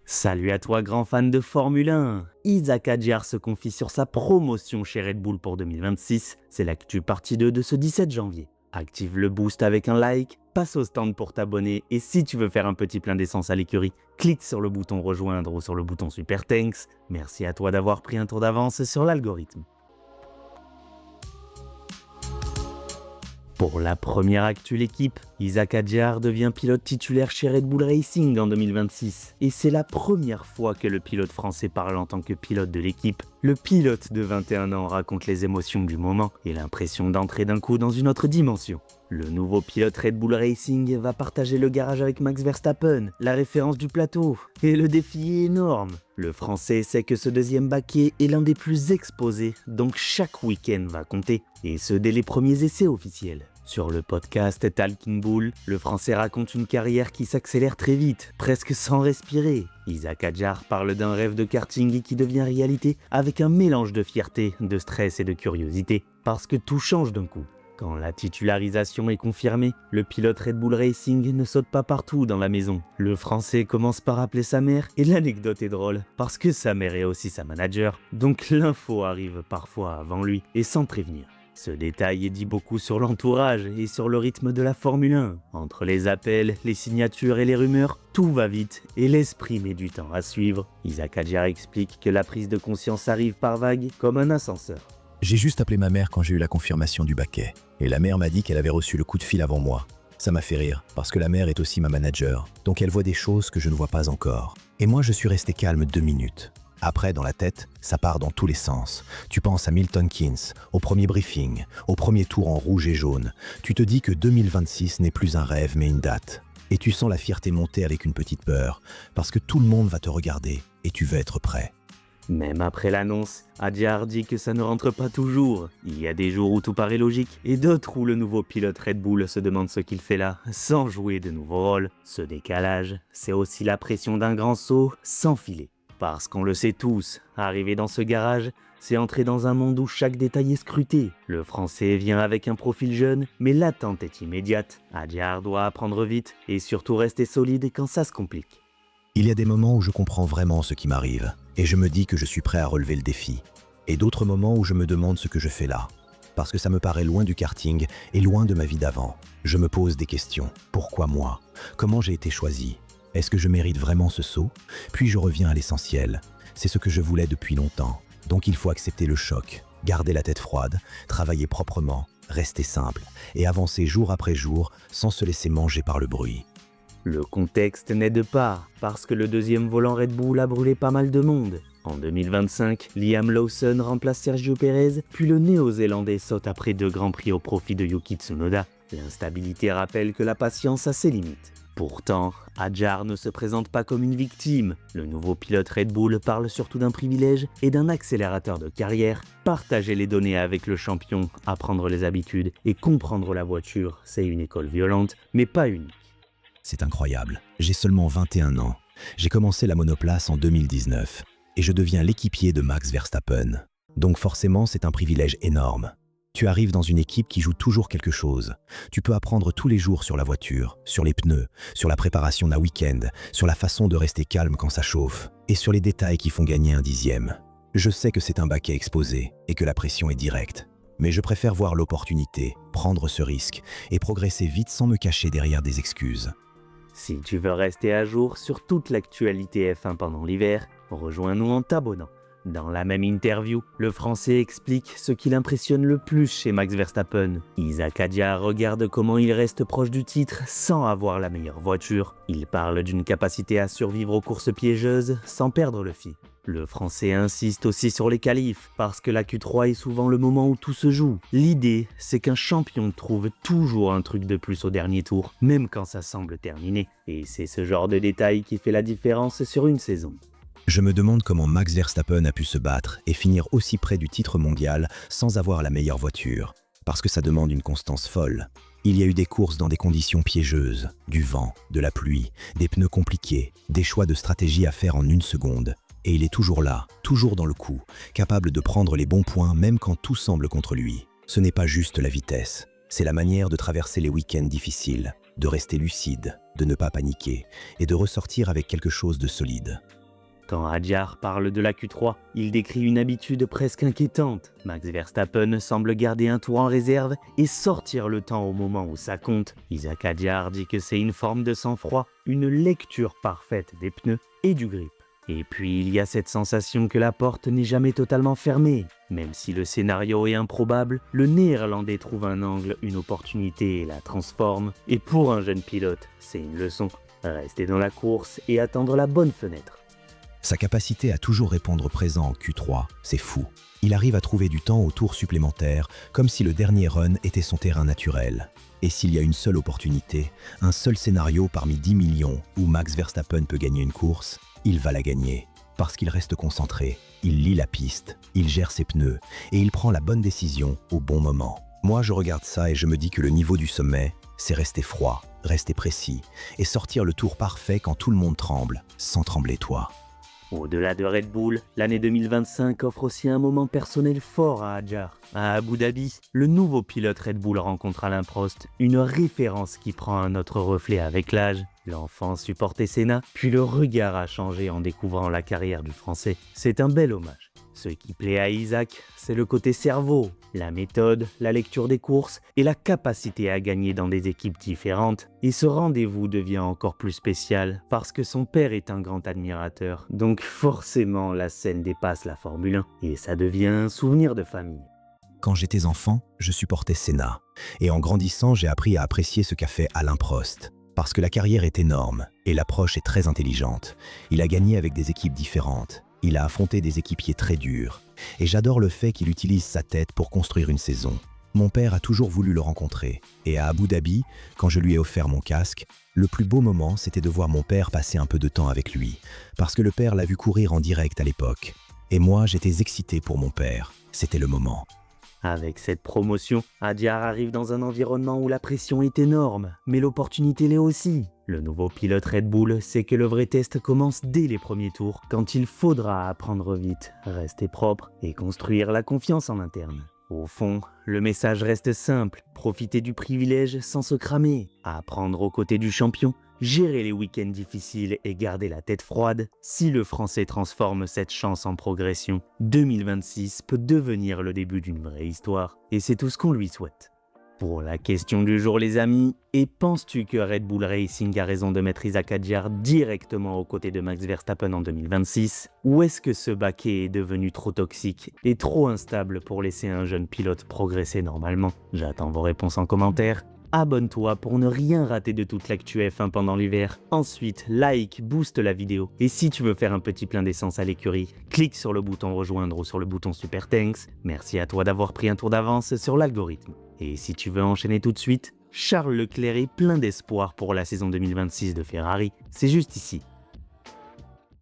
Salut à toi grand fan de Formule 1. Isaac Hadjar se confie sur sa promotion chez Red Bull pour 2026. C'est l'actu partie 2 de ce 17 janvier. Active le boost avec un like, passe au stand pour t'abonner et si tu veux faire un petit plein d'essence à l'écurie, clique sur le bouton rejoindre ou sur le bouton super thanks. Merci à toi d'avoir pris un tour d'avance sur l'algorithme. Pour la première actu l'équipe, Isaac Hadjar devient pilote titulaire chez Red Bull Racing en 2026. Et c'est la première fois que le pilote français parle en tant que pilote de l'équipe. Le pilote de 21 ans raconte les émotions du moment et l'impression d'entrer d'un coup dans une autre dimension. Le nouveau pilote Red Bull Racing va partager le garage avec Max Verstappen, la référence du plateau. Et le défi est énorme. Le Français sait que ce deuxième baquet est l'un des plus exposés, donc chaque week-end va compter. Et ce dès les premiers essais officiels. Sur le podcast Talking Bull, le Français raconte une carrière qui s'accélère très vite, presque sans respirer. Isaac Hadjar parle d'un rêve de karting qui devient réalité avec un mélange de fierté, de stress et de curiosité, parce que tout change d'un coup. Quand la titularisation est confirmée, le pilote Red Bull Racing ne saute pas partout dans la maison. Le Français commence par appeler sa mère et l'anecdote est drôle parce que sa mère est aussi sa manager, donc l'info arrive parfois avant lui et sans prévenir. Ce détail dit beaucoup sur l'entourage et sur le rythme de la Formule 1. Entre les appels, les signatures et les rumeurs, tout va vite et l'esprit met du temps à suivre. Isaac Hadjar explique que la prise de conscience arrive par vagues comme un ascenseur. J'ai juste appelé ma mère quand j'ai eu la confirmation du baquet. Et la mère m'a dit qu'elle avait reçu le coup de fil avant moi. Ça m'a fait rire, parce que la mère est aussi ma manager, donc elle voit des choses que je ne vois pas encore. Et moi, je suis resté calme 2 minutes. Après, dans la tête, ça part dans tous les sens. Tu penses à Milton Keynes, au premier briefing, au premier tour en rouge et jaune. Tu te dis que 2026 n'est plus un rêve, mais une date. Et tu sens la fierté monter avec une petite peur, parce que tout le monde va te regarder, et tu veux être prêt. Même après l'annonce, Hadjar dit que ça ne rentre pas toujours. Il y a des jours où tout paraît logique et d'autres où le nouveau pilote Red Bull se demande ce qu'il fait là, sans jouer de nouveaux rôles. Ce décalage, c'est aussi la pression d'un grand saut sans filet. Parce qu'on le sait tous, arriver dans ce garage, c'est entrer dans un monde où chaque détail est scruté. Le Français vient avec un profil jeune, mais l'attente est immédiate. Hadjar doit apprendre vite et surtout rester solide quand ça se complique. Il y a des moments où je comprends vraiment ce qui m'arrive, et je me dis que je suis prêt à relever le défi. Et d'autres moments où je me demande ce que je fais là, parce que ça me paraît loin du karting et loin de ma vie d'avant. Je me pose des questions. Pourquoi moi? Comment j'ai été choisi? Est-ce que je mérite vraiment ce saut? Puis je reviens à l'essentiel. C'est ce que je voulais depuis longtemps. Donc il faut accepter le choc, garder la tête froide, travailler proprement, rester simple, et avancer jour après jour sans se laisser manger par le bruit. Le contexte n'aide pas, parce que le deuxième volant Red Bull a brûlé pas mal de monde. En 2025, Liam Lawson remplace Sergio Pérez, puis le néo-zélandais saute après 2 grands prix au profit de Yuki Tsunoda. L'instabilité rappelle que la patience a ses limites. Pourtant, Hadjar ne se présente pas comme une victime. Le nouveau pilote Red Bull parle surtout d'un privilège et d'un accélérateur de carrière. Partager les données avec le champion, apprendre les habitudes et comprendre la voiture, c'est une école violente, mais pas unique. C'est incroyable. J'ai seulement 21 ans. J'ai commencé la monoplace en 2019 et je deviens l'équipier de Max Verstappen. Donc forcément, c'est un privilège énorme. Tu arrives dans une équipe qui joue toujours quelque chose. Tu peux apprendre tous les jours sur la voiture, sur les pneus, sur la préparation d'un week-end, sur la façon de rester calme quand ça chauffe et sur les détails qui font gagner un dixième. Je sais que c'est un baquet exposé et que la pression est directe. Mais je préfère voir l'opportunité, prendre ce risque et progresser vite sans me cacher derrière des excuses. Si tu veux rester à jour sur toute l'actualité F1 pendant l'hiver, rejoins-nous en t'abonnant. Dans la même interview, le Français explique ce qui l'impressionne le plus chez Max Verstappen. Isaac Hadjar regarde comment il reste proche du titre sans avoir la meilleure voiture. Il parle d'une capacité à survivre aux courses piégeuses sans perdre le fil. Le Français insiste aussi sur les qualifs, parce que la Q3 est souvent le moment où tout se joue. L'idée, c'est qu'un champion trouve toujours un truc de plus au dernier tour, même quand ça semble terminé. Et c'est ce genre de détail qui fait la différence sur une saison. Je me demande comment Max Verstappen a pu se battre et finir aussi près du titre mondial sans avoir la meilleure voiture, parce que ça demande une constance folle. Il y a eu des courses dans des conditions piégeuses, du vent, de la pluie, des pneus compliqués, des choix de stratégie à faire en 1 seconde. Et il est toujours là, toujours dans le coup, capable de prendre les bons points même quand tout semble contre lui. Ce n'est pas juste la vitesse, c'est la manière de traverser les week-ends difficiles. de rester lucide, de ne pas paniquer et de ressortir avec quelque chose de solide. Quand Hadjar parle de la Q3, il décrit une habitude presque inquiétante. Max Verstappen semble garder un tour en réserve et sortir le temps au moment où ça compte. Isaac Hadjar dit que c'est une forme de sang-froid, une lecture parfaite des pneus et du grip. Et puis il y a cette sensation que la porte n'est jamais totalement fermée. Même si le scénario est improbable, le Néerlandais trouve un angle, une opportunité et la transforme. Et pour un jeune pilote, c'est une leçon. Rester dans la course et attendre la bonne fenêtre. Sa capacité à toujours répondre présent en Q3, c'est fou. Il arrive à trouver du temps au tour supplémentaire, comme si le dernier run était son terrain naturel. Et s'il y a une seule opportunité, un seul scénario parmi 10 millions où Max Verstappen peut gagner une course, il va la gagner. Parce qu'il reste concentré, il lit la piste, il gère ses pneus et il prend la bonne décision au bon moment. Moi, je regarde ça et je me dis que le niveau du sommet, c'est rester froid, rester précis et sortir le tour parfait quand tout le monde tremble, sans trembler toi. Au-delà de Red Bull, l'année 2025 offre aussi un moment personnel fort à Hadjar. À Abu Dhabi, le nouveau pilote Red Bull rencontre Alain Prost, une référence qui prend un autre reflet avec l'âge. L'enfant supportait Senna, puis le regard a changé en découvrant la carrière du Français. C'est un bel hommage. Ce qui plaît à Isaac, c'est le côté cerveau, la méthode, la lecture des courses et la capacité à gagner dans des équipes différentes. Et ce rendez-vous devient encore plus spécial parce que son père est un grand admirateur. Donc forcément, la scène dépasse la Formule 1 et ça devient un souvenir de famille. Quand j'étais enfant, je supportais Senna. Et en grandissant, j'ai appris à apprécier ce qu'a fait Alain Prost. Parce que la carrière est énorme et l'approche est très intelligente. Il a gagné avec des équipes différentes. Il a affronté des équipiers très durs. Et j'adore le fait qu'il utilise sa tête pour construire une saison. Mon père a toujours voulu le rencontrer. Et à Abu Dhabi, quand je lui ai offert mon casque, le plus beau moment, c'était de voir mon père passer un peu de temps avec lui. Parce que le père l'a vu courir en direct à l'époque. Et moi, j'étais excité pour mon père. C'était le moment. Avec cette promotion, Hadjar arrive dans un environnement où la pression est énorme, mais l'opportunité l'est aussi. Le nouveau pilote Red Bull sait que le vrai test commence dès les premiers tours, quand il faudra apprendre vite, rester propre et construire la confiance en interne. Au fond, le message reste simple, profiter du privilège sans se cramer, apprendre aux côtés du champion, gérer les week-ends difficiles et garder la tête froide. Si le Français transforme cette chance en progression, 2026 peut devenir le début d'une vraie histoire, et c'est tout ce qu'on lui souhaite. Pour la question du jour les amis, et penses-tu que Red Bull Racing a raison de mettre Isaac Hadjar directement aux côtés de Max Verstappen en 2026? Ou est-ce que ce baquet est devenu trop toxique et trop instable pour laisser un jeune pilote progresser normalement? J'attends vos réponses en commentaire. Abonne-toi pour ne rien rater de toute l'actu F1 pendant l'hiver. Ensuite, like, booste la vidéo. Et si tu veux faire un petit plein d'essence à l'écurie, clique sur le bouton rejoindre ou sur le bouton super thanks. Merci à toi d'avoir pris un tour d'avance sur l'algorithme. Et si tu veux enchaîner tout de suite, Charles Leclerc est plein d'espoir pour la saison 2026 de Ferrari. C'est juste ici.